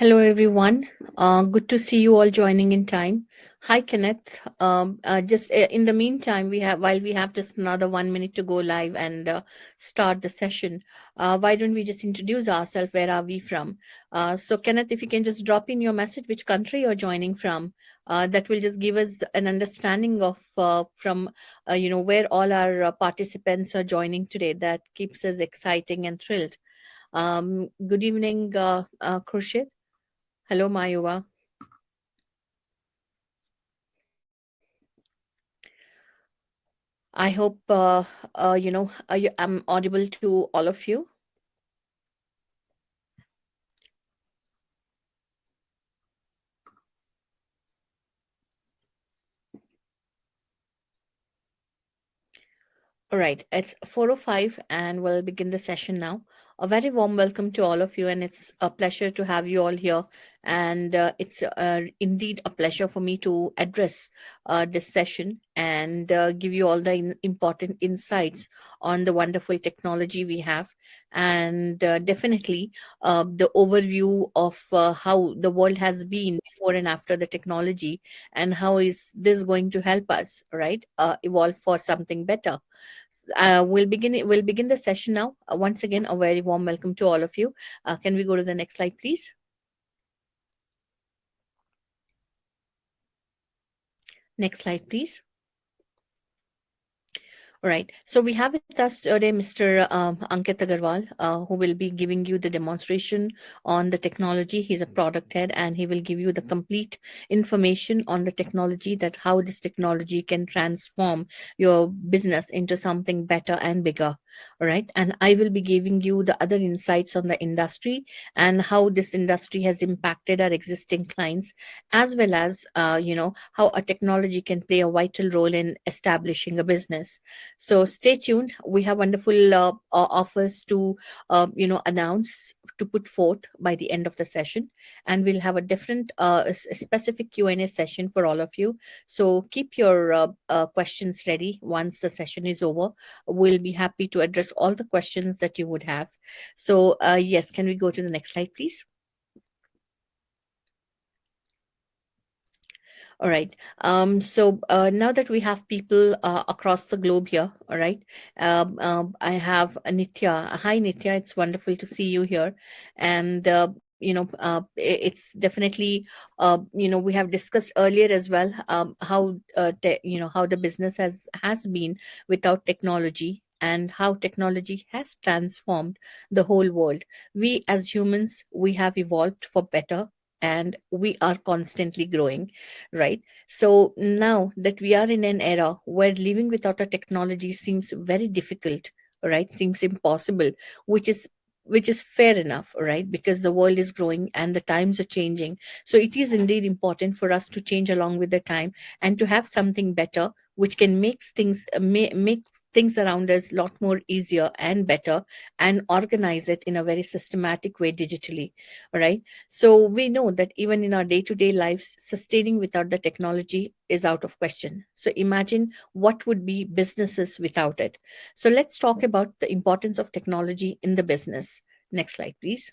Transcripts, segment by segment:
Hello, everyone. Good to see you all joining in time. Hi, Kenneth. Just in the meantime, while we have just another 1 minute to go live and start the session, why don't we just introduce ourselves? Where are we from? So, Kenneth, if you can just drop in your message, which country you're joining from, that will just give us an understanding of from where all our participants are joining today. That keeps us exciting and thrilled. Good evening, Khurshid. Hello, Mayuva. I hope I'm audible to all of you. All right, it's 4:05 and we'll begin the session now. A very warm welcome to all of you, and it's a pleasure to have you all here. And it's indeed a pleasure for me to address this session and give you all the important insights on the wonderful technology we have, and definitely the overview of how the world has been before and after the technology, and how is this going to help us, right, evolve for something better. We'll begin the session now. Once again, a very warm welcome to all of you. Can we go to the next slide, please? Next slide, please. All right. So we have with us today Mr. Ankit Agarwal, who will be giving you the demonstration on the technology. He's a product head, and he will give you the complete information on the technology, that how this technology can transform your business into something better and bigger. All right. And I will be giving you the other insights on the industry and how this industry has impacted our existing clients, as well as how a technology can play a vital role in establishing a business. So stay tuned. We have wonderful offers to announce, to put forth by the end of the session, and we'll have a different specific Q&A session for all of you. So keep your questions ready. Once the session is over, we'll be happy to address all the questions that you would have. So yes, can we go to the next slide, please? All right. So now that we have people across the globe here, all right, I have Nitya. Hi, Nitya. It's wonderful to see you here. And, it's definitely, we have discussed earlier as well how, how the business has been without technology, and how technology has transformed the whole world. We as humans, we have evolved for better, and we are constantly growing, right? So now that we are in an era where living without a technology seems very difficult, right? Seems impossible, which is which is fair enough, right? Because the world is growing and the times are changing. So it is indeed important for us to change along with the time, and to have something better which can make things around us a lot more easier and better, and organize it in a very systematic way digitally. All right. So we know that even in our day-to-day lives, sustaining without the technology is out of question. So imagine what would be businesses without it. So let's talk about the importance of technology in the business. Next slide, please.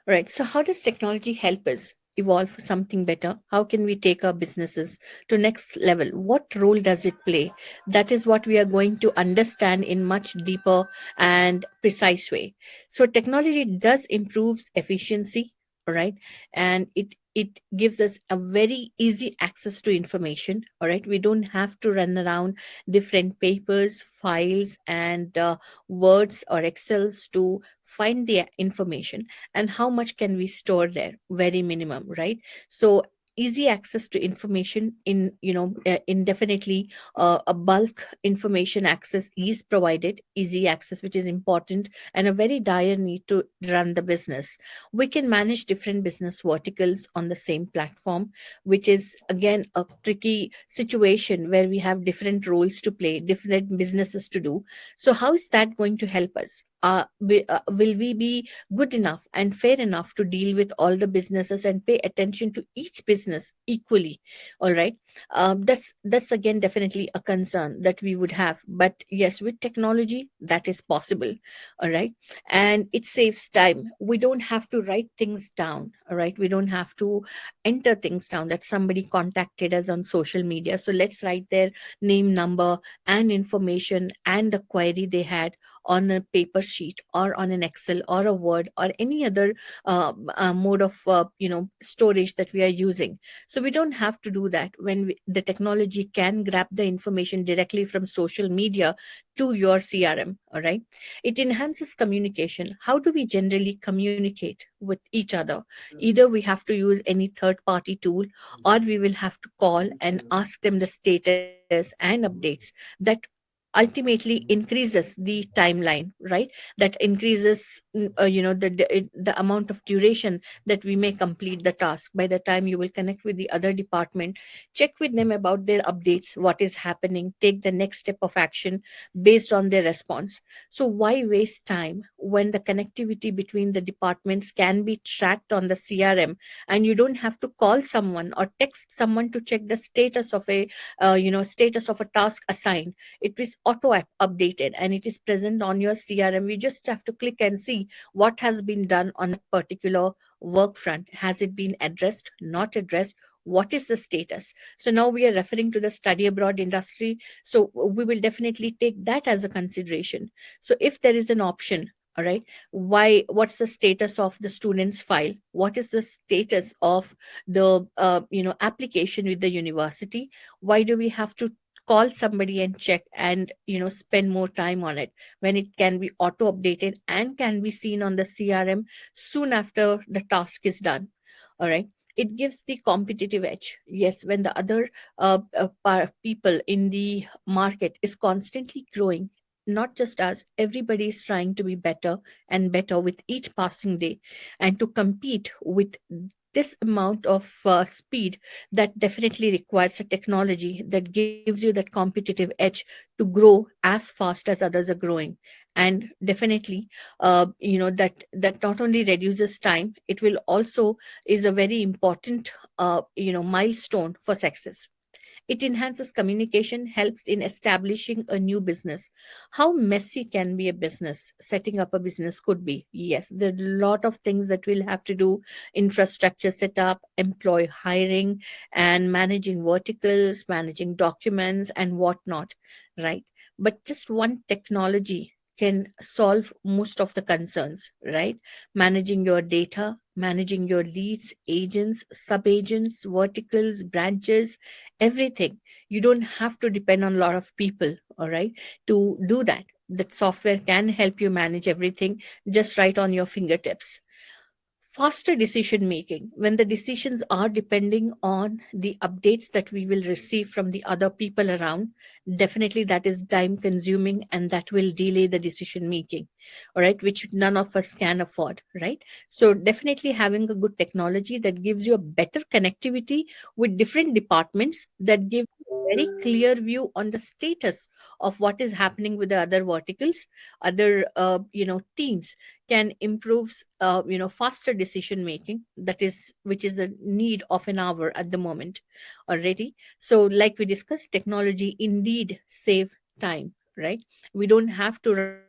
All right. So how does technology help us evolve for something better? How can we take our businesses to next level? What role does it play? That is what we are going to understand in much deeper and precise way. So technology does improves efficiency, all right, and it gives us a very easy access to information. All right, we don't have to run around different papers, files, and words or excels to find the information. And how much can we store there? Very minimum, right? So easy access to information in indefinitely, a bulk information access is provided, easy access, which is important, and a very dire need to run the business. We can manage different business verticals on the same platform, which is again a tricky situation where we have different roles to play, different businesses to do. So how is that going to help us? will we be good enough and fair enough to deal with all the businesses and pay attention to each business equally? All right. That's again definitely a concern that we would have, but yes, with technology that is possible. All right. And it saves time. We don't have to write things down. All right, we don't have to enter things down that somebody contacted us on social media, so let's write their name, number, and information and the query they had on a paper sheet or on an Excel or a Word or any other mode of storage that we are using. So we don't have to do that when the technology can grab the information directly from social media to your CRM. All right, it enhances communication. How do we generally communicate with each other? Either we have to use any third party tool, or we will have to call and ask them the status and updates that ultimately increases the timeline, right? That increases the amount of duration that we may complete the task. By the time you will connect with the other department, check with them about their updates, what is happening, take the next step of action based on their response. So why waste time when the connectivity between the departments can be tracked on the CRM, and you don't have to call someone or text someone to check the status of a task assigned. It is auto updated and it is present on your CRM. We just have to click and see what has been done on that particular work front. Has it been addressed, not addressed? What is the status? So now we are referring to the study abroad industry. So we will definitely take that as a consideration. So if there is an option, all right, what's the status of the student's file? What is the status of the application with the university? Why do we have to call somebody and check and spend more time on it when it can be auto updated and can be seen on the CRM soon after the task is done? All right, it gives the competitive edge. Yes, when the other people in the market is constantly growing, not just us, everybody is trying to be better and better with each passing day, and to compete with this amount of speed, that definitely requires a technology that gives you that competitive edge to grow as fast as others are growing. And definitely that not only reduces time, it will also is a very important milestone for success. It enhances communication, helps in establishing a new business. How messy can be a business? Setting up a business could be. Yes, there are a lot of things that we'll have to do: infrastructure setup, employee hiring, and managing verticals, managing documents, and whatnot, right? But just one technology can solve most of the concerns, right? Managing your data, managing your leads, agents, sub-agents, verticals, branches, everything. You don't have to depend on a lot of people, all right, to do that. That software can help you manage everything just right on your fingertips. Faster decision making, when the decisions are depending on the updates that we will receive from the other people around, definitely that is time consuming and that will delay the decision making, all right, which none of us can afford, right? So definitely having a good technology that gives you a better connectivity with different departments, that give you a very clear view on the status of what is happening with the other verticals, other teams, can improve faster decision making, that is which is the need of an hour at the moment already. So like we discussed, technology indeed save time, right? We don't have to run across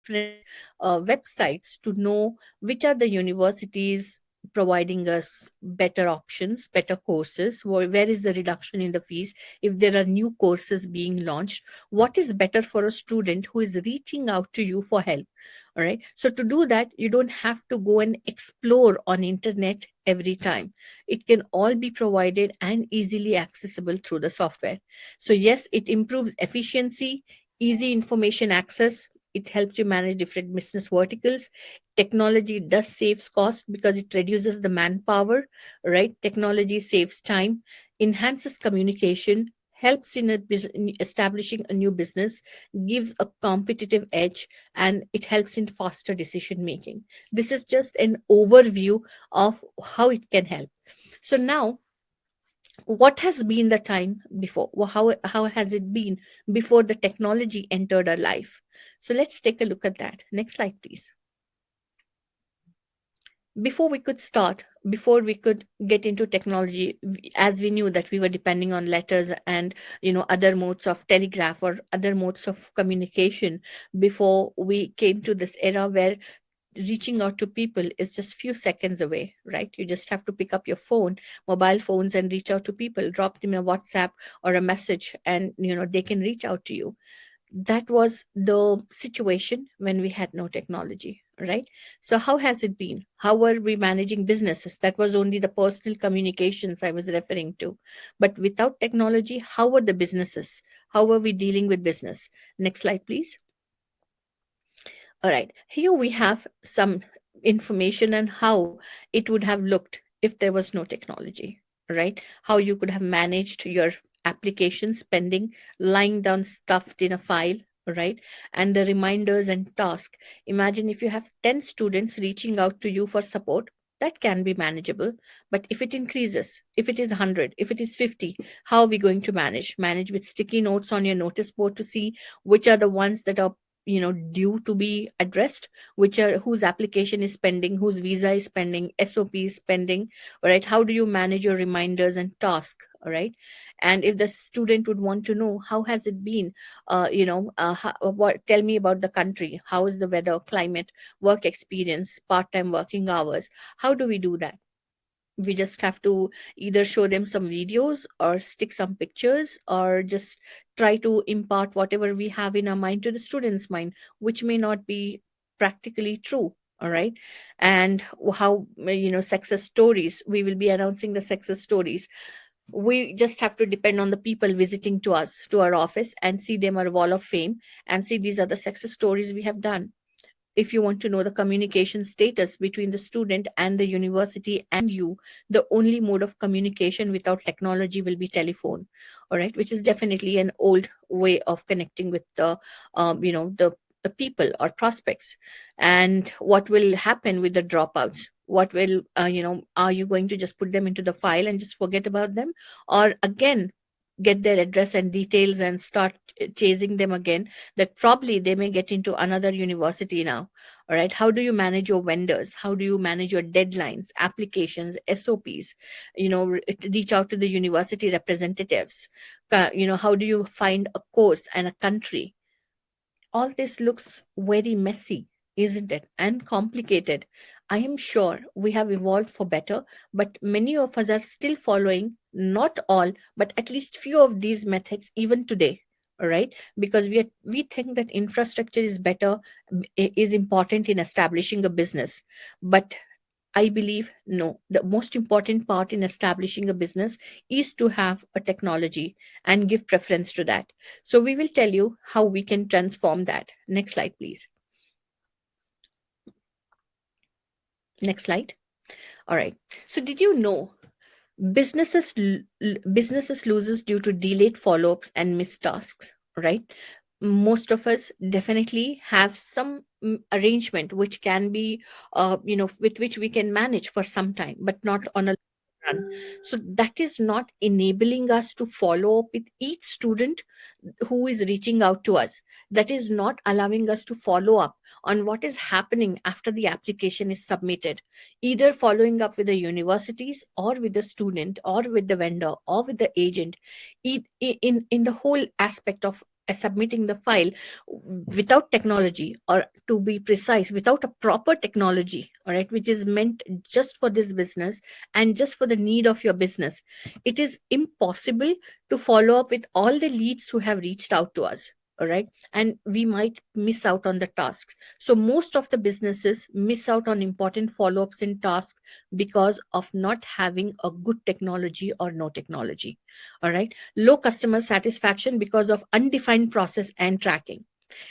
different websites to know which are the universities providing us better options, better courses, where is the reduction in the fees, if there are new courses being launched, what is better for a student who is reaching out to you for help. All right, so to do that, you don't have to go and explore on internet every time. It can all be provided and easily accessible through the software. So yes, it improves efficiency, easy information access. It helps you manage different business verticals. Technology does saves cost because it reduces the manpower, right? Technology saves time, enhances communication, helps in establishing a new business, gives a competitive edge, and it helps in faster decision making. This is just an overview of how it can help. So now, what has been the time before? How has it been before the technology entered our life? So let's take a look at that. Next slide, please. Before we could start, before we could get into technology, as we knew that we were depending on letters and other modes of telegraph or other modes of communication, before we came to this era where reaching out to people is just few seconds away, right? You just have to pick up your phone, mobile phones, and reach out to people, drop them a WhatsApp or a message, and they can reach out to you. That was the situation when we had no technology, right? So how has it been? How were we managing businesses? That was only the personal communications I was referring to. But without technology, how were the businesses? How were we dealing with business? Next slide, please. All right, here we have some information on how it would have looked if there was no technology, right? How you could have managed your application spending, lying down stuffed in a file, right? And the reminders and tasks. Imagine if you have 10 students reaching out to you for support, that can be manageable. But if it increases, if it is 100, if it is 50, how are we going to manage? Manage with sticky notes on your notice board to see which are the ones that are due to be addressed, which are whose application is pending, whose visa is pending, sop is pending. All right, how do you manage your reminders and task? All right, and if the student would want to know how has it been, what, tell me about the country, how is the weather, climate, work experience, part-time working hours, how do we do that? We just have to either show them some videos or stick some pictures or just try to impart whatever we have in our mind to the student's mind, which may not be practically true. All right, and how success stories, we will be announcing the success stories. We just have to depend on the people visiting to us, to our office, and see them our wall of fame and see these are the success stories we have done. If you want to know the communication status between the student and the university and you, the only mode of communication without technology will be telephone. All right, which is definitely an old way of connecting with the people or prospects. And what will happen with the dropouts? What will are you going to just put them into the file and just forget about them, or again get their address and details and start chasing them again, that probably they may get into another university now? All right, how do you manage your vendors? How do you manage your deadlines, applications, sops? Reach out to the university representatives. How do you find a course and a country? All this looks very messy, isn't it? And complicated. I am sure we have evolved for better, but many of us are still following, not all, but at least few of these methods even today. All right, because we think that infrastructure is better, is important in establishing a business. But I believe no. The most important part in establishing a business is to have a technology and give preference to that. So we will tell you how we can transform that. Next slide, please. Next slide. All right. So did you know businesses loses due to delayed follow-ups and missed tasks, right? Most of us definitely have some arrangement which can be with which we can manage for some time, but not on a run. So that is not enabling us to follow up with each student who is reaching out to us. That is not allowing us to follow up on what is happening after the application is submitted, either following up with the universities or with the student or with the vendor or with the agent. In the whole aspect of submitting the file, without technology, or to be precise, without a proper technology, all right, which is meant just for this business and just for the need of your business, it is impossible to follow up with all the leads who have reached out to us. All right, and we might miss out on the tasks. So most of the businesses miss out on important follow-ups and tasks because of not having a good technology or no technology. All right, low customer satisfaction because of undefined process and tracking.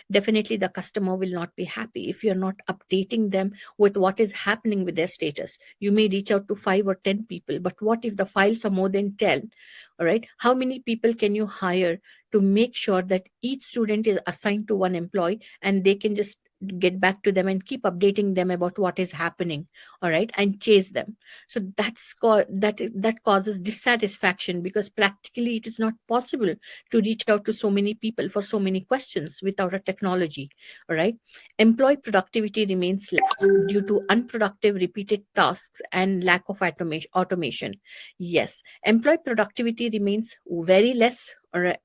Definitely the customer will not be happy if you're not updating them with what is happening with their status. You may reach out to 5 or 10 people, but what if the files are more than 10? All right, how many people can you hire to make sure that each student is assigned to one employee and they can just get back to them and keep updating them about what is happening, all right, and chase them. So that causes dissatisfaction, because practically it is not possible to reach out to so many people for so many questions without a technology, all right. Employee productivity remains less due to unproductive repeated tasks and lack of automation. Yes, employee productivity remains very less, all right,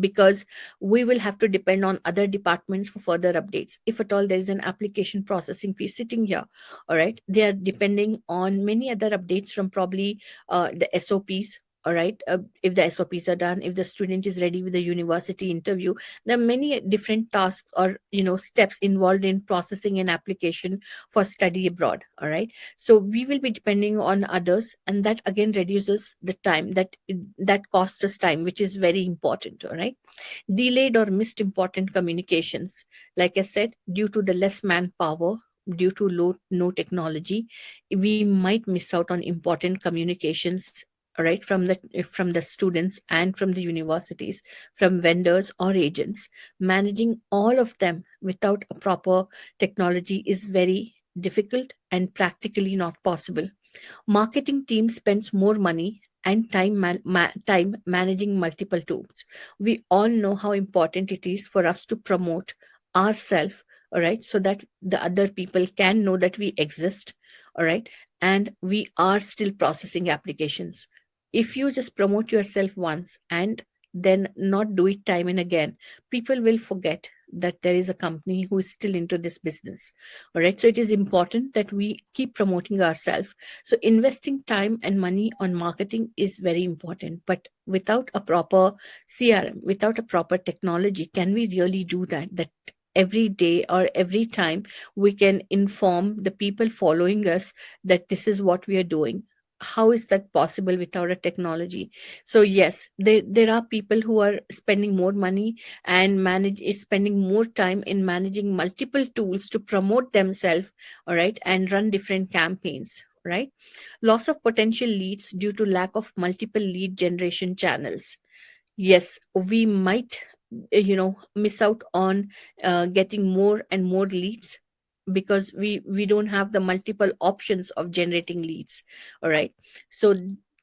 because we will have to depend on other departments for further updates. If at all there is an application processing fee sitting here, all right, they are depending on many other updates from probably the SOPs. All right, if the SOPs are done, if the student is ready with the university interview, there are many different tasks or steps involved in processing an application for study abroad. All right, so we will be depending on others, and that again reduces the time that costs us time, which is very important. All right, delayed or missed important communications, like I said, due to the less manpower, due to no technology, we might miss out on important communications, right, from the students and from the universities, from vendors or agents. Managing all of them without a proper technology is very difficult and practically not possible. Marketing team spends more money and time managing multiple tools. We all know how important it is for us to promote ourselves, all right, so that the other people can know that we exist, all right, and we are still processing applications. If you just promote yourself once and then not do it time and again, people will forget that there is a company who is still into this business. All right, so it is important that we keep promoting ourselves. So investing time and money on marketing is very important, but without a proper CRM, without a proper technology, can we really do that every day or every time we can inform the people following us that this is what we are doing? How is that possible without a technology? So yes, there are people who are spending more money and manage is spending more time in managing multiple tools to promote themselves, all right, and run different campaigns, right. Loss of potential leads due to lack of multiple lead generation channels. Yes, we might miss out on getting more and more leads, because we don't have the multiple options of generating leads, all right. So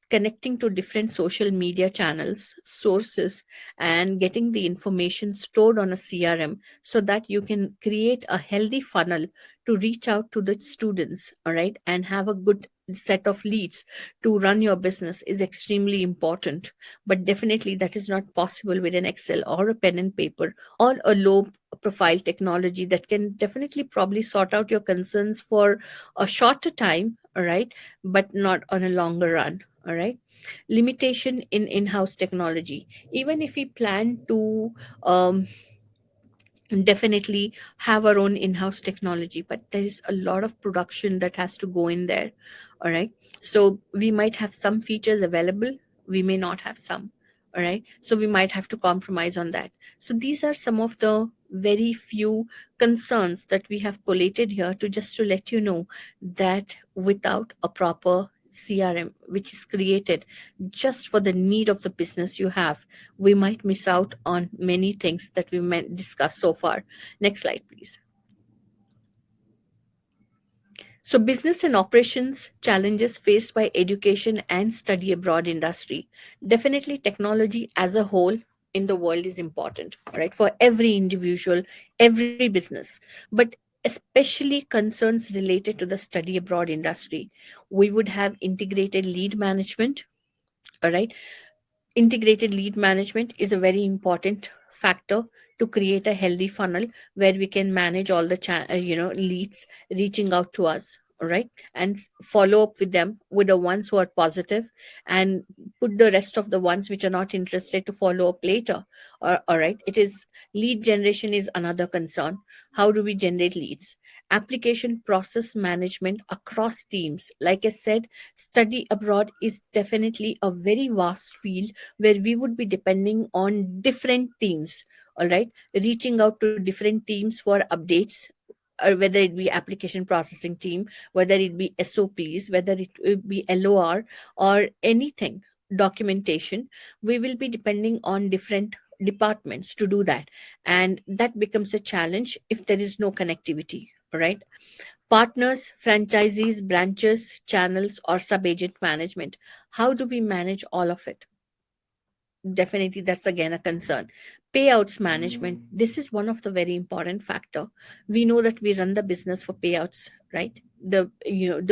connecting to different social media channels, sources, and getting the information stored on a CRM, so that you can create a healthy funnel to reach out to the students, all right, and have a good set of leads to run your business is extremely important. But definitely that is not possible with an Excel or a pen and paper or a low profile technology that can definitely probably sort out your concerns for a shorter time, all right, but not on a longer run. All right, limitation in in-house technology. Even if we plan to um, definitely have our own in-house technology, but there is a lot of production that has to go in there, all right. So we might have some features available, we may not have some, all right, so we might have to compromise on that. So these are some of the very few concerns that we have collated here to just to let you know that without a proper CRM which is created just for the need of the business you have, we might miss out on many things that we meant discussed so far. Next slide, please. So, business and operations challenges faced by education and study abroad industry. Definitely, technology as a whole in the world is important, right, for every individual, every business, but especially concerns related to the study abroad industry. We would have integrated lead management, all right. Integrated lead management is a very important factor to create a healthy funnel where we can manage all the leads reaching out to us, all right, and follow up with them with the ones who are positive, and put the rest of the ones which are not interested to follow up later. All right, it is lead generation is another concern. How do we generate leads? Application process management across teams. Like I said, study abroad is definitely a very vast field where we would be depending on different teams, all right, reaching out to different teams for updates, or whether it be application processing team, whether it be SOPs, whether it will be LOR or anything, documentation. We will be depending on different departments to do that, and that becomes a challenge if there is no connectivity, right? Partners, franchisees, branches, channels, or sub-agent management. How do we manage all of it? Definitely, that's again a concern. Payouts management, this is one of the very important factor. We know that we run the business for payouts, right? The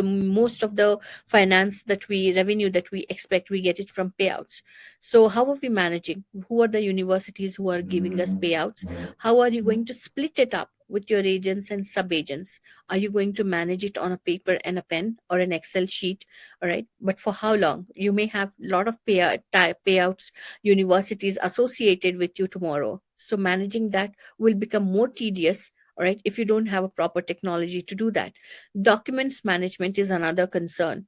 most of the finance that we revenue that we expect, we get it from payouts. So how are we managing? Who are the universities who are giving us payouts? How are you going to split it up with your agents and sub agents? Are you going to manage it on a paper and a pen or an Excel sheet? All right, but for how long? You may have a lot of payouts universities associated with you tomorrow. So managing that will become more tedious, all right, if you don't have a proper technology to do that. Documents management is another concern.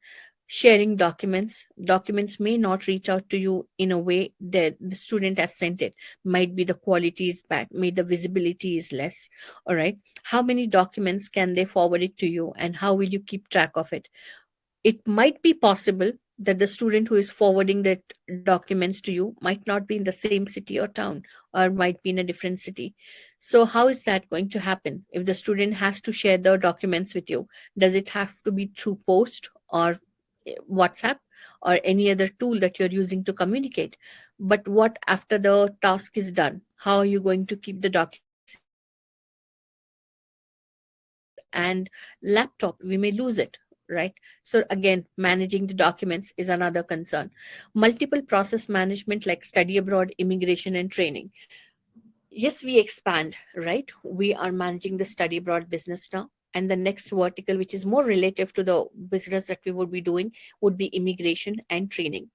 Sharing documents may not reach out to you in a way that the student has sent it. Might be the quality is bad, may the visibility is less. All right. How many documents can they forward it to you, and how will you keep track of it? It might be possible that the student who is forwarding that documents to you might not be in the same city or town, or might be in a different city. So how is that going to happen if the student has to share the documents with you? Does it have to be through post or WhatsApp or any other tool that you're using to communicate? But what after the task is done? How are you going to keep the documents in your phones and laptop? We may lose it, right? So again, managing the documents is another concern. Multiple process management like study abroad, immigration, and training. Yes, we expand, right? We are managing the study abroad business now. And the next vertical, which is more relative to the business that we would be doing, would be immigration and training.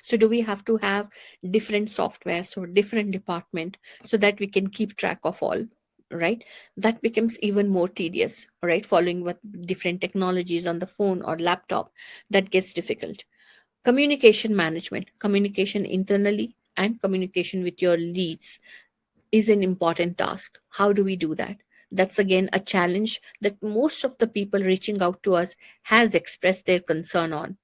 So do we have to have different softwares or different department so that we can keep track of all, right? That becomes even more tedious, right? Following with different technologies on the phone or laptop, that gets difficult. Communication management, communication internally and communication with your leads is an important task. How do we do that? That's again a challenge that most of the people reaching out to us has expressed their concern on.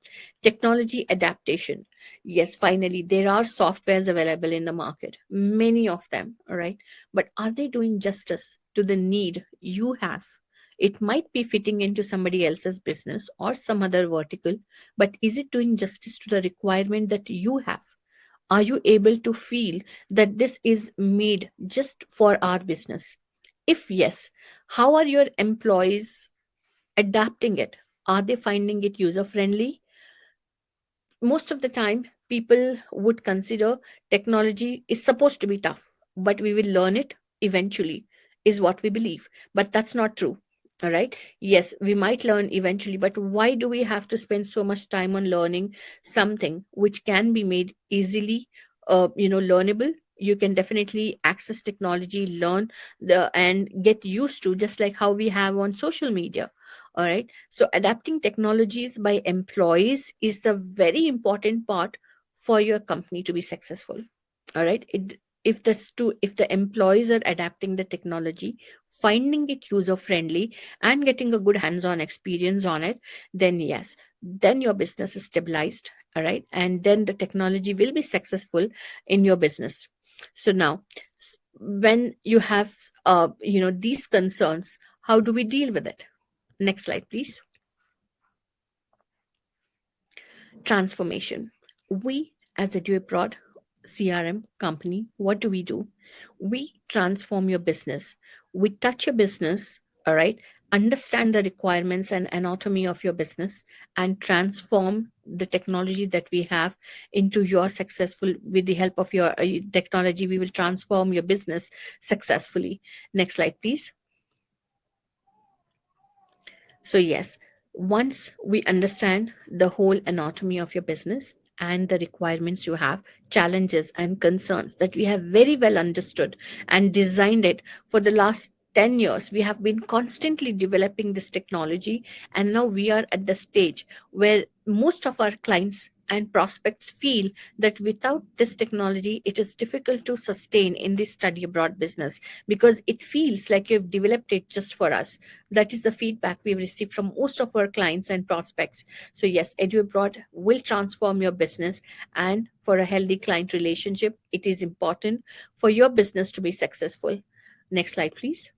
Technology adaptation. Yes, finally, there are softwares available in the market, many of them, all right? But are they doing justice to the need you have? It might be fitting into somebody else's business or some other vertical, but is it doing justice to the requirement that you have? Are you able to feel that this is made just for our business? If yes, how are your employees adapting it? Are they finding it user friendly? Most of the time, people would consider technology is supposed to be tough, but we will learn it eventually, is what we believe. But that's not true. All right. Yes, we might learn eventually, but why do we have to spend so much time on learning something which can be made easily, learnable? You can definitely access technology, learn and get used to, just like how we have on social media. All right. So adapting technologies by employees is the very important part for your company to be successful. All right. If the employees are adapting the technology, finding it user friendly, and getting a good hands-on experience on it, then yes, then your business is stabilized. All right. And then the technology will be successful in your business. So now, when you have these concerns, how do we deal with it? Next slide, please. Transformation. We, as a Eduabroad CRM company, what do? We transform your business. We touch your business, all right, understand the requirements and anatomy of your business, and transform the technology that we have into your successful. With the help of your technology, we will transform your business successfully. Next slide, please. So, yes, once we understand the whole anatomy of your business and the requirements you have, challenges and concerns that we have very well understood and designed it for the last 10 years, we have been constantly developing this technology. And now we are at the stage where most of our clients and prospects feel that without this technology, it is difficult to sustain in the study abroad business because it feels like you've developed it just for us. That is the feedback we've received from most of our clients and prospects. So, yes, Eduabroad will transform your business. And for a healthy client relationship, it is important for your business to be successful. Next slide, please.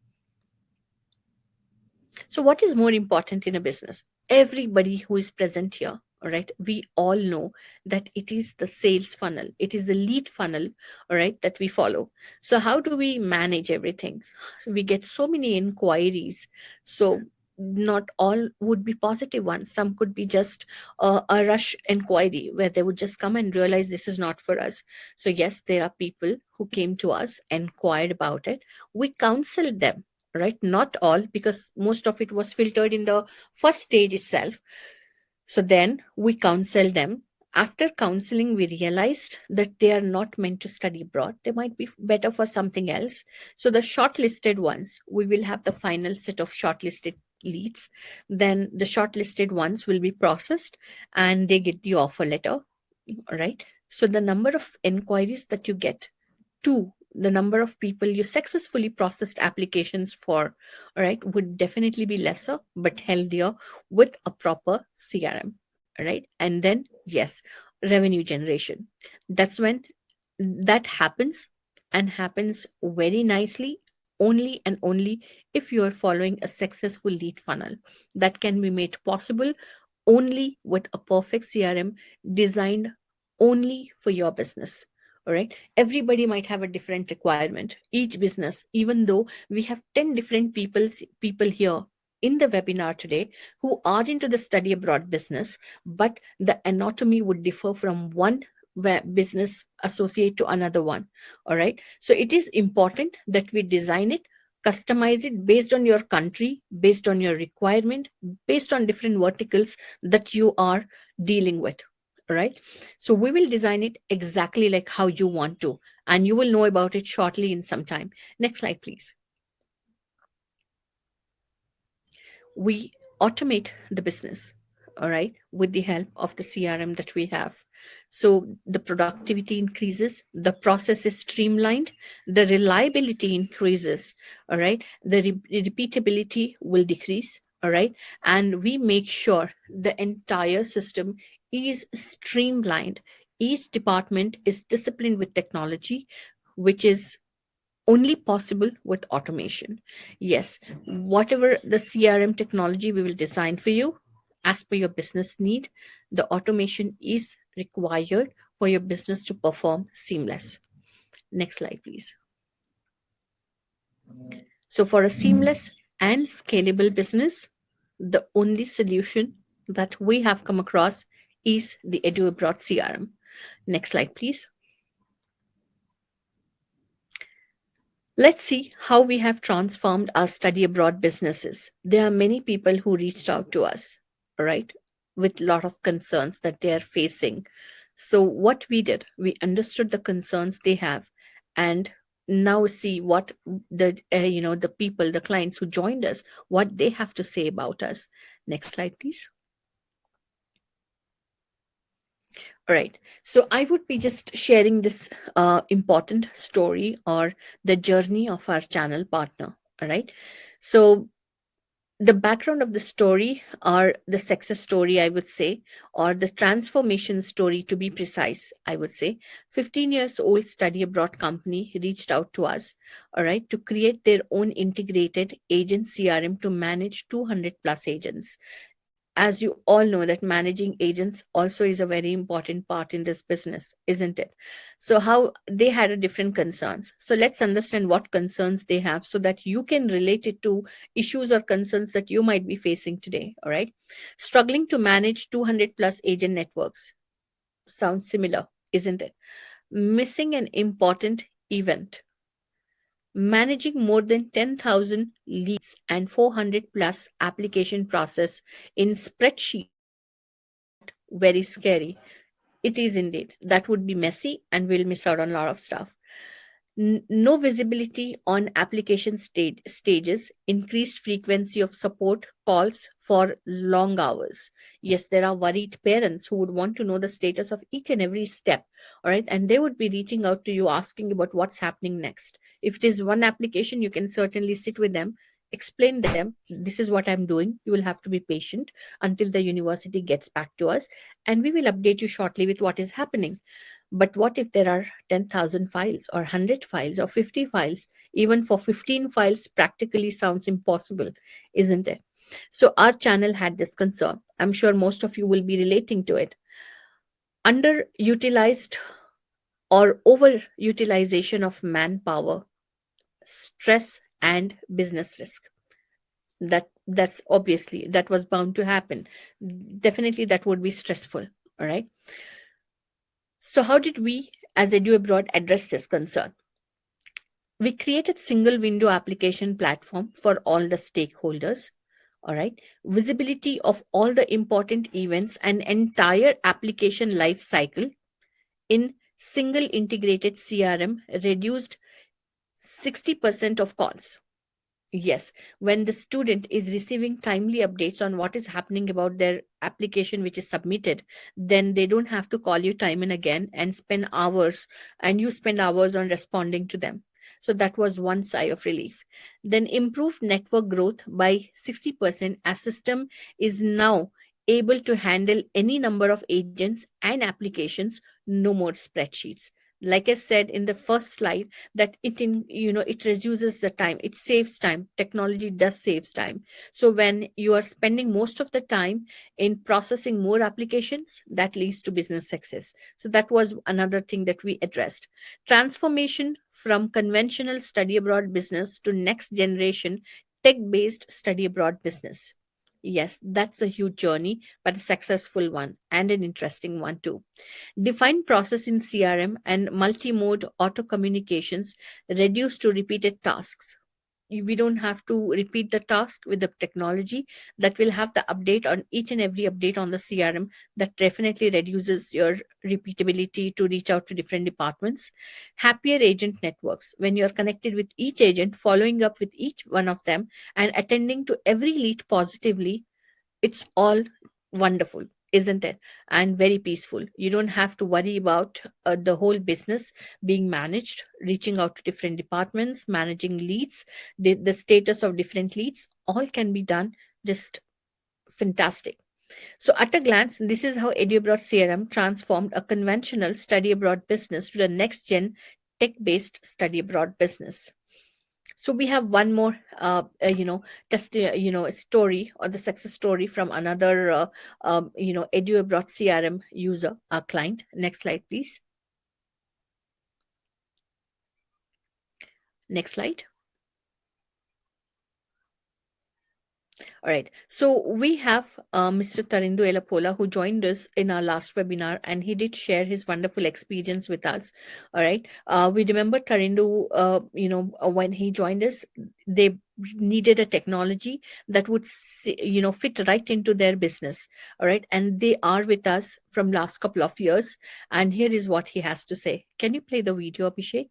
So, what is more important in a business? Everybody who is present here, all right, we all know that it is the sales funnel, it is the lead funnel, all right, that we follow. So, how do we manage everything? We get so many inquiries. So, not all would be positive ones. Some could be just a rush inquiry where they would just come and realize this is not for us. So, yes, there are people who came to us, inquired about it. We counseled them, right? Not all, because most of it was filtered in the first stage itself. So then we counseled them. After counseling, we realized that they are not meant to study abroad. They might be better for something else. So the shortlisted ones, we will have the final set of shortlisted leads. Then the shortlisted ones will be processed and they get the offer letter. All right. So the number of inquiries that you get, two, the number of people you successfully processed applications for, all right, would definitely be lesser but healthier with a proper CRM, right? And then, yes, revenue generation. That's when that happens, and happens very nicely, only and only if you are following a successful lead funnel. That can be made possible only with a perfect CRM designed only for your business. All right. Everybody might have a different requirement. Each business, even though we have 10 different people here in the webinar today who are into the study abroad business, but the anatomy would differ from one business associate to another one. All right. So it is important that we design it, customize it based on your country, based on your requirement, based on different verticals that you are dealing with. All right. So we will design it exactly like how you want to, and you will know about it shortly in some time. Next slide, please. We automate the business, all right, with the help of the CRM that we have. So the productivity increases, the process is streamlined, the reliability increases, all right, the repeatability will decrease, all right, and we make sure the entire system is streamlined. Each department is disciplined with technology, which is only possible with automation. Yes, whatever the CRM technology we will design for you as per your business need, the automation is required for your business to perform seamless. Next slide, please. So, for a seamless and scalable business, the only solution that we have come across is the Eduabroad CRM. Next slide, please. Let's see how we have transformed our study abroad businesses. There are many people who reached out to us, right, with a lot of concerns that they are facing. So what we did, we understood the concerns they have, and now see what the people, the clients who joined us, what they have to say about us. Next slide, please. All right. So I would be just sharing this important story or the journey of our channel partner. All right. So the background of the story, or the success story, I would say, or the transformation story to be precise, I would say, 15 years old study abroad company reached out to us, all right, to create their own integrated agent CRM to manage 200 plus agents. As you all know, that managing agents also is a very important part in this business, isn't it? So how they had a different concerns, so let's understand what concerns they have so that you can relate it to issues or concerns that you might be facing today. All right. Struggling to manage 200 plus agent networks sounds similar, isn't it? Missing an important event, managing more than 10,000 leads and 400 plus application process in spreadsheet, very scary. It is indeed. That would be messy and we'll miss out on a lot of stuff. No visibility on application stages, increased frequency of support calls for long hours. Yes, there are worried parents who would want to know the status of each and every step, all right, and they would be reaching out to you asking about what's happening next. If it is one application, you can certainly sit with them, explain them, this is what I'm doing. You will have to be patient until the university gets back to us, and we will update you shortly with what is happening. But what if there are 10,000 files or 100 files or 50 files? Even for 15 files, practically sounds impossible, isn't it? So, our channel had this concern. I'm sure most of you will be relating to it. Underutilized or overutilization of manpower, stress, and business risk. That's obviously that was bound to happen. Definitely, that would be stressful. All right. So, how did we as Eduabroad address this concern? We created single window application platform for all the stakeholders. All right. Visibility of all the important events and entire application life cycle in single integrated CRM reduced 60% of calls. Yes, when the student is receiving timely updates on what is happening about their application which is submitted, then they don't have to call you time and again and spend hours, and you spend hours on responding to them. So that was one sigh of relief. Then improved network growth by 60% as system is now able to handle any number of agents and applications, no more spreadsheets. Like I said in the first slide, that it reduces the time, it saves time. Technology does saves time. So when you are spending most of the time in processing more applications, that leads to business success. So that was another thing that we addressed. Transformation from conventional study abroad business to next generation tech based study abroad business. Yes, that's a huge journey, but a successful one and an interesting one too. Defined process in CRM and multi-mode auto communications reduce to repeated tasks. We don't have to repeat the task with the technology that will have the update on each and every update on the CRM. That definitely reduces your repeatability to reach out to different departments. Happier agent networks, when you're connected with each agent, following up with each one of them and attending to every lead positively, it's all wonderful, isn't it? And very peaceful. You don't have to worry about the whole business being managed, reaching out to different departments, managing leads, the status of different leads, all can be done just fantastic. So, at a glance, this is how Eduabroad CRM transformed a conventional study abroad business to the next gen tech based study abroad business. So we have one more story, or the success story from another Eduabroad CRM user, our client. Next slide, please. Next slide. All right. So we have Mr. Tarindu Elapola, who joined us in our last webinar, and he did share his wonderful experience with us. All right. We remember Tarindu, when he joined us, they needed a technology that would, fit right into their business. All right. And they are with us from last couple of years. And here is what he has to say. Can you play the video, Abhishek?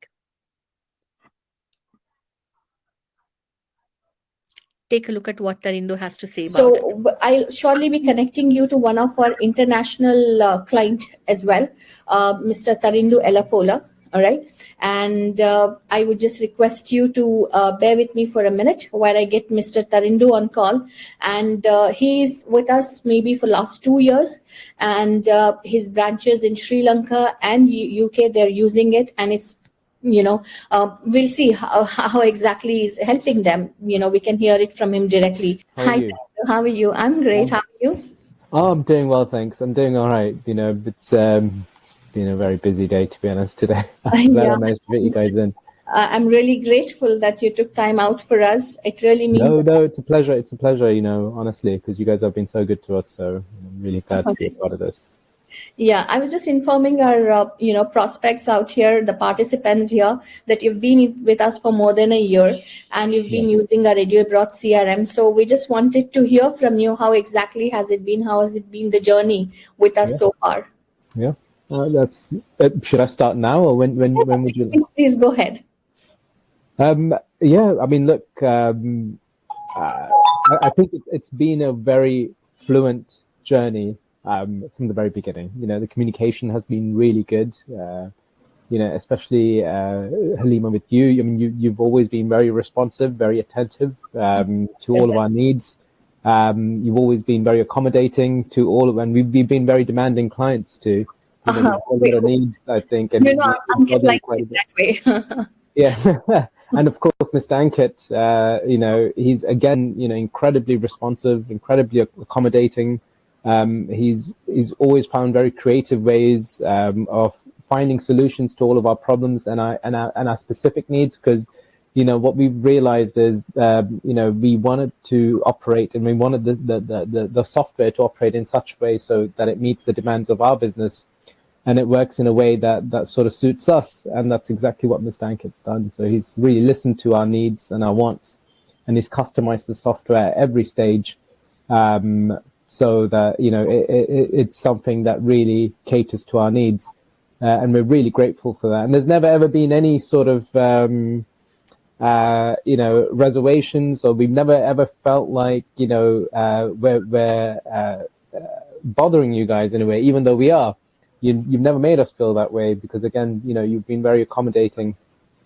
Take a look at what Tarindo has to say about it. So I'll surely be connecting you to one of our international client as well, Mr. Tarindu Elapola. All right. And I would just request you to bear with me for a minute while I get Mr. Tarindu on call. And he's with us maybe for last 2 years. And his branches in Sri Lanka and UK, they're using it. And it's we'll see how exactly is helping them. We can hear it from him directly. Hi, How are you? I'm great. How are you? Oh, I'm doing well, thanks. I'm doing all right. It's been a very busy day, to be honest, today. I'm glad I managed to fit you guys in. I'm really grateful that you took time out for us. It really means... No, it's a pleasure. It's a pleasure, honestly, because you guys have been so good to us. So I'm really glad to be a part of this. Yeah, I was just informing our, prospects out here, the participants here, that you've been with us for more than a year and you've been using our Eduabroad CRM. So we just wanted to hear from you, how exactly has it been? How has it been the journey with us so far? Yeah, should I start now or when would you? Please go ahead. Yeah, I mean, look, I think it's been a very fluent journey from the very beginning. You know, the communication has been really good. You know, especially Halima with you. I mean, you've always been very responsive, very attentive to all of our needs. You've always been very accommodating to all of, and we've been very demanding clients too. You know, we've got a lot of needs, I think, and I'm we've like quite a bit. that way. Yeah. And of course, Mr. Ankit, you know, he's again, you know, incredibly responsive, incredibly accommodating. He's always found very creative ways of finding solutions to all of our problems and our specific needs. Because, you know, what we've realized is, you know, we wanted to operate and we wanted the software to operate in such a way so that it meets the demands of our business and it works in a way that sort of suits us. And that's exactly what Mr. Ankit's done. So he's really listened to our needs and our wants, and he's customized the software at every stage, so that, you know, it's something that really caters to our needs. And we're really grateful for that. And there's never ever been any sort of, you know, reservations, or we've never ever felt like, you know, we're bothering you guys in a way, even though we are. You've never made us feel that way, because again, you know, you've been very accommodating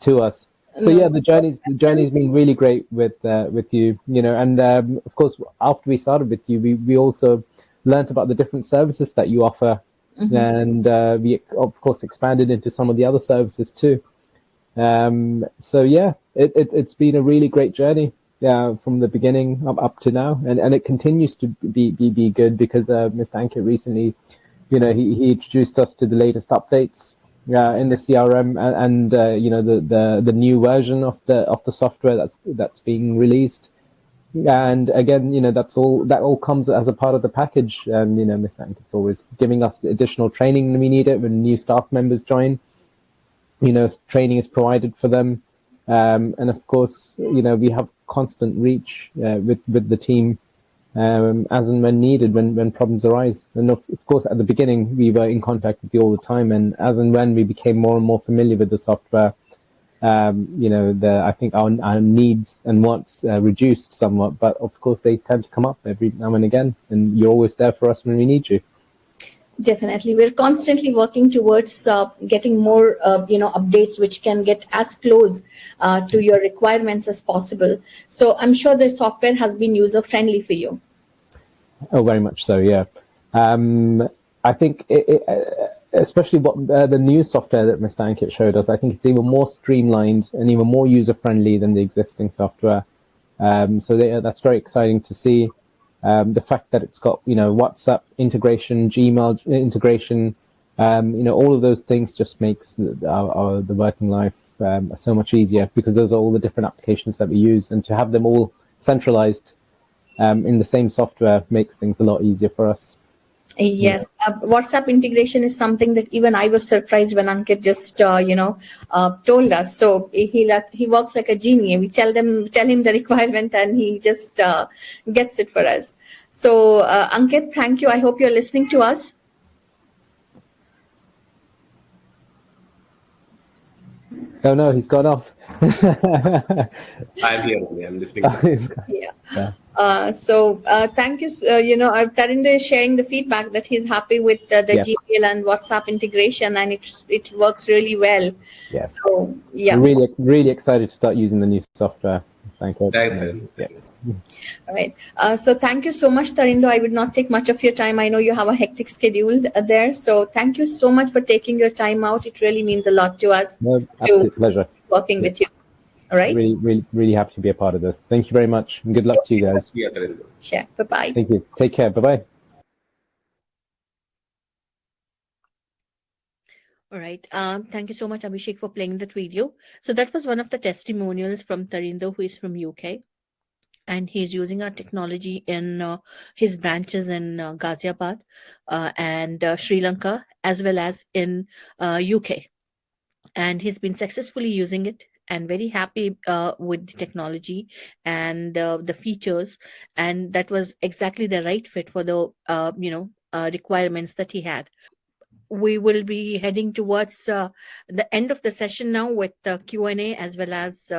to us. So yeah, the journey's been really great with you, you know, and of course, after we started with you, we also learnt about the different services that you offer, and we of course expanded into some of the other services too. So yeah, it's been a really great journey from the beginning up to now, and it continues to be good, because Mr. Ankit recently, you know, he introduced us to the latest updates in the CRM, and you know, the new version of the software that's being released. And again, you know, that all comes as a part of the package. And you know, Mr. Ankit's always giving us additional training when we need it, when new staff members join. You know, training is provided for them, and of course, you know, we have constant reach with the team, as and when needed, when problems arise. And of course, at the beginning, we were in contact with you all the time, and as and when we became more and more familiar with the software, you know, I think our needs and wants reduced somewhat, but of course, they tend to come up every now and again, and you're always there for us when we need you. Definitely, we're constantly working towards getting more, you know, updates which can get as close to your requirements as possible. So I'm sure the software has been user friendly for you. Oh, very much so. Yeah, I think especially what the new software that Mr. Ankit showed us, I think it's even more streamlined and even more user friendly than the existing software. So that's very exciting to see. The fact that it's got, you know, WhatsApp integration, Gmail integration, you know, all of those things just makes the working life so much easier, because those are all the different applications that we use, and to have them all centralized in the same software makes things a lot easier for us. Yes, WhatsApp integration is something that even I was surprised when Ankit just you know, told us. So he works like a genie. We tell him the requirement, and he just gets it for us. So Ankit, thank you. I hope you're listening to us. Oh no, he's gone off. I'm here only. I'm listening. Yeah. So thank you. You know, Tarinder is sharing the feedback that he's happy with the Gmail and WhatsApp integration, and it works really well. Yeah. So yeah, we're really excited to start using the new software. Thank you. Thanks. All right. So thank you so much, Tarindo. I would not take much of your time. I know you have a hectic schedule there. So thank you so much for taking your time out. It really means a lot to us. No, absolute pleasure. Working with you. All right. Really happy to be a part of this. Thank you very much, and good luck to you guys. Sure. Bye-bye. Thank you. Take care. Bye-bye. All right. Thank you so much, Abhishek, for playing that video. So that was one of the testimonials from Tarindo, who is from UK, and he's using our technology in his branches in Ghaziabad and Sri Lanka, as well as in UK. And he's been successfully using it and very happy with the technology and the features. And that was exactly the right fit for the requirements that he had. we will be heading towards the end of the session now with the Q&A, as well as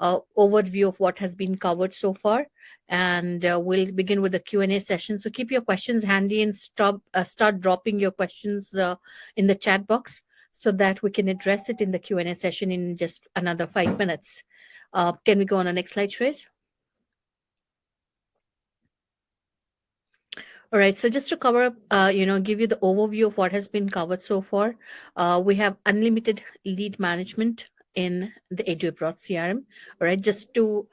overview of what has been covered so far. And we'll begin with the Q&A session. So keep your questions handy and start dropping your questions in the chat box so that we can address it in the Q&A session in just another 5 minutes. Can we go on the next slide, Shreyas? All right. So just to cover up, give you the overview of what has been covered so far, we have unlimited lead management in the Eduabroad CRM. All right. Just to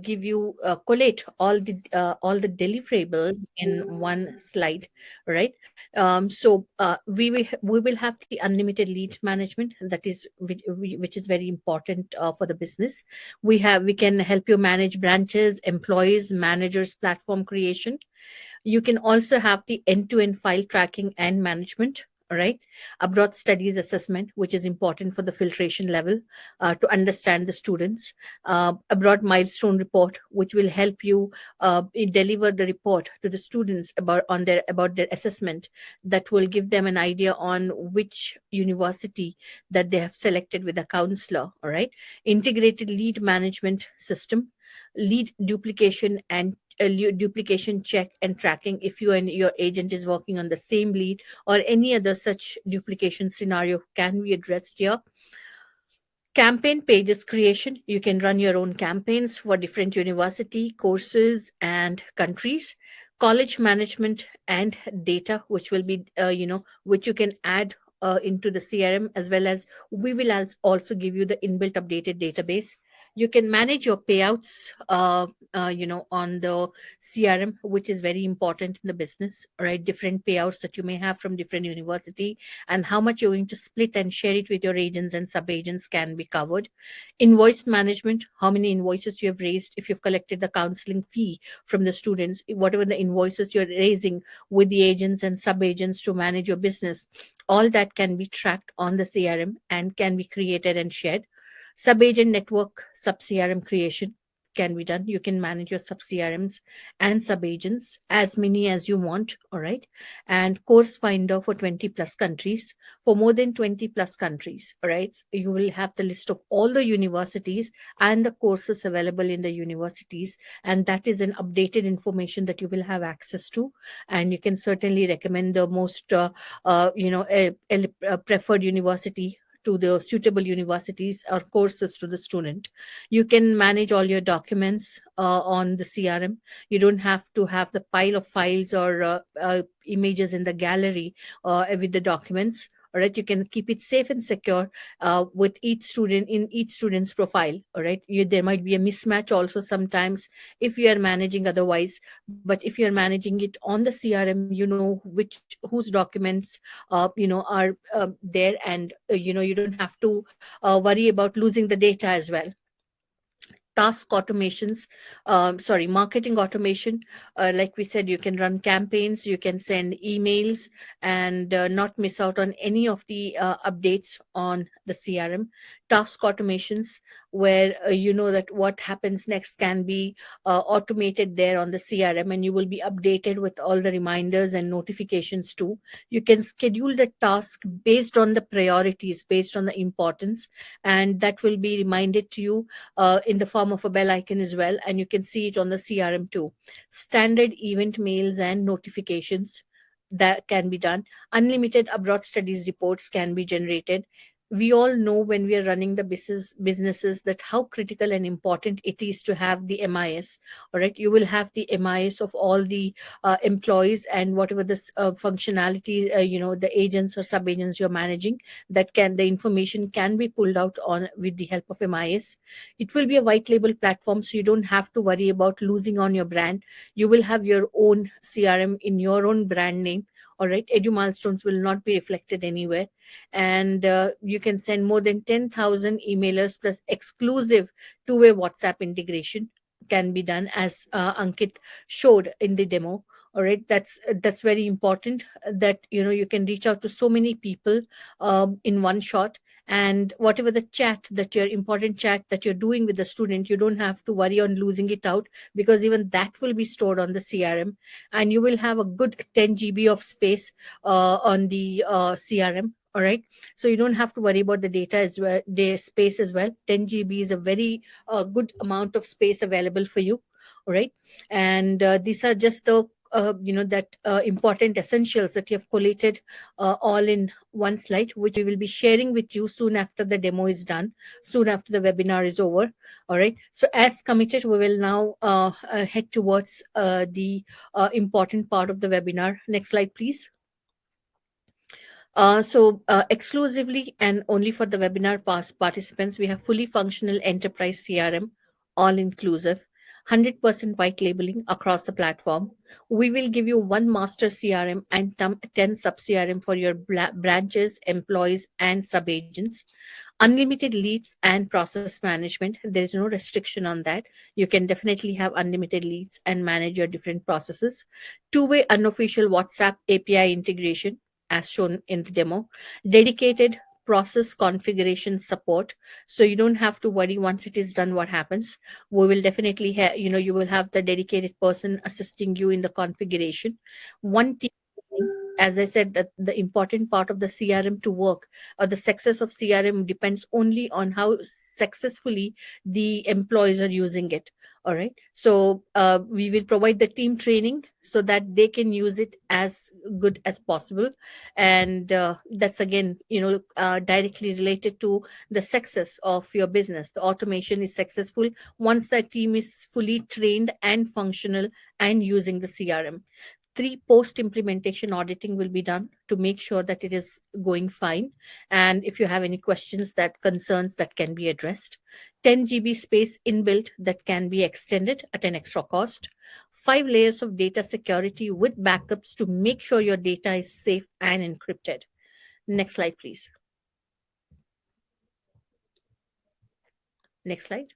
give you collate all the deliverables in one slide. All right. So we will have the unlimited lead management, that is which is very important for the business. We can help you manage branches, employees, managers, platform creation. You can also have the end-to-end file tracking and management. All right. Abroad studies assessment, which is important for the filtration level to understand the students. Abroad milestone report, which will help you deliver the report to the students about their assessment. That will give them an idea on which university that they have selected with a counselor. All right. Integrated lead management system, lead duplication and duplication check and tracking if you and your agent is working on the same lead, or any other such duplication scenario can be addressed here. Campaign pages creation, you can run your own campaigns for different university courses and countries. College management and data, which will be which you can add into the CRM, as well as we will also give you the inbuilt updated database. You can manage your payouts on the CRM, which is very important in the business, right? Different payouts that you may have from different university, and how much you're going to split and share it with your agents and sub-agents can be covered. Invoice management, how many invoices you have raised, if you've collected the counseling fee from the students, whatever the invoices you're raising with the agents and sub-agents to manage your business, all that can be tracked on the CRM and can be created and shared. Sub-agent network, sub-CRM creation can be done. You can manage your sub-CRMs and sub-agents, as many as you want, all right? And course finder for 20 plus countries, for more than 20 plus countries, all right? You will have the list of all the universities and the courses available in the universities, and that is an updated information that you will have access to. And you can certainly recommend the most, preferred university to the suitable universities or courses to the student. You can manage all your documents on the CRM. You don't have to have the pile of files or images in the gallery with the documents. All right, you can keep it safe and secure with each student in each student's profile. All right, there might be a mismatch also sometimes if you are managing otherwise, but if you are managing it on the CRM, you know whose documents are there, and you don't have to worry about losing the data as well. Task automations, marketing automation. Like we said, you can run campaigns, you can send emails, and not miss out on any of the updates on the CRM. Task automations, where you know that what happens next can be automated there on the CRM, and you will be updated with all the reminders and notifications too. You can schedule the task based on the priorities, based on the importance, and that will be reminded to you in the form of a bell icon as well, and you can see it on the CRM too. Standard event mails and notifications, that can be done. Unlimited abroad studies reports can be generated. We all know when we are running the businesses that how critical and important it is to have the MIS. All right, you will have the MIS of all the employees, and whatever this functionality, the agents or sub agents you're managing, the information can be pulled out on with the help of MIS. It will be a white label platform, so you don't have to worry about losing on your brand. You will have your own CRM in your own brand name. All right, edu milestones will not be reflected anywhere, and you can send more than 10,000 emailers plus exclusive two-way WhatsApp integration can be done, as Ankit showed in the demo. All right, that's very important, that you can reach out to so many people in one shot, And whatever the chat that your important chat that you're doing with the student, you don't have to worry on losing it out, because even that will be stored on the CRM, and you will have a good 10 GB of space on the CRM. All right, so you don't have to worry about the data as well, the space as well. 10 GB is a very good amount of space available for you. All right, and these are just the that important essentials that you have collated all in one slide, which we will be sharing with you soon after the demo is done, soon after the webinar is over. All right, so as committed, we will now head towards the important part of the webinar. Next slide, please. Exclusively and only for the webinar participants, we have fully functional enterprise CRM, all inclusive, 100% white labeling across the platform. We will give you one master CRM and 10 sub CRM for your branches, employees, and sub agents. Unlimited leads and process management. There is no restriction on that. You can definitely have unlimited leads and manage your different processes. Two-way unofficial WhatsApp API integration, as shown in the demo. Dedicated process configuration support, so you don't have to worry once it is done what happens. We will definitely have, you will have the dedicated person assisting you in the configuration. One team, as I said, that the important part of the CRM to work, or the success of CRM, depends only on how successfully the employees are using it. All right, so we will provide the team training so that they can use it as good as possible. And that's again, directly related to the success of your business. The automation is successful once the team is fully trained and functional and using the CRM. 3, post implementation auditing will be done to make sure that it is going fine, and if you have any questions, that concerns, that can be addressed. 10 GB space inbuilt that can be extended at an extra cost. 5 layers of data security with backups to make sure your data is safe and encrypted. Next slide, please. Next slide.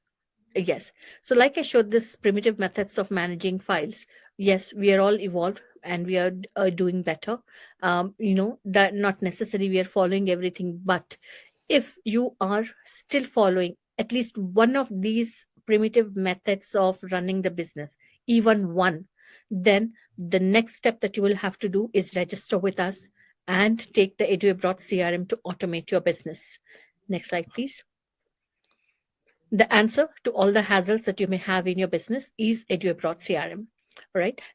Yes. So like I showed this primitive methods of managing files, yes, we are all evolved and we are doing better. That not necessarily we are following everything, but if you are still following at least one of these primitive methods of running the business, even one, then the next step that you will have to do is register with us and take the Eduabroad CRM to automate your business. Next slide, please. The answer to all the hassles that you may have in your business is Eduabroad CRM. All right.